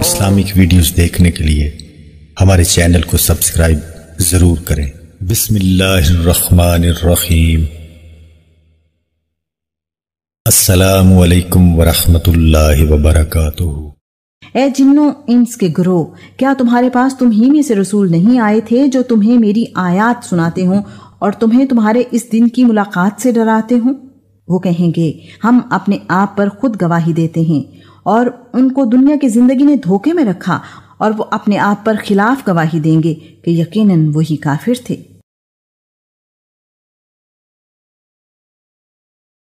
Islamic videos देखने के लिए हमारे चैनल को सब्सक्राइब जरूर करें। बिस्मिल्लाहिर्रहमानिर्रहीम। अस्सलामु अलैकुम वरहमतुल्लाहि वबरकातुहू। ए जिन्नों इंस के ग्रोह, क्या तुम्हारे पास तुम ही में से रसूल नहीं आए थे जो तुम्हें मेरी आयात सुनाते हों और तुम्हें तुम्हारे इस दिन की मुलाकात से डराते हों? वो कहेंगे, हम अपने आप पर खुद गवाही देते हैं। और उनको दुनिया की जिंदगी ने धोखे में रखा और वो अपने आप पर खिलाफ गवाही देंगे कि यकीनन वही काफिर थे।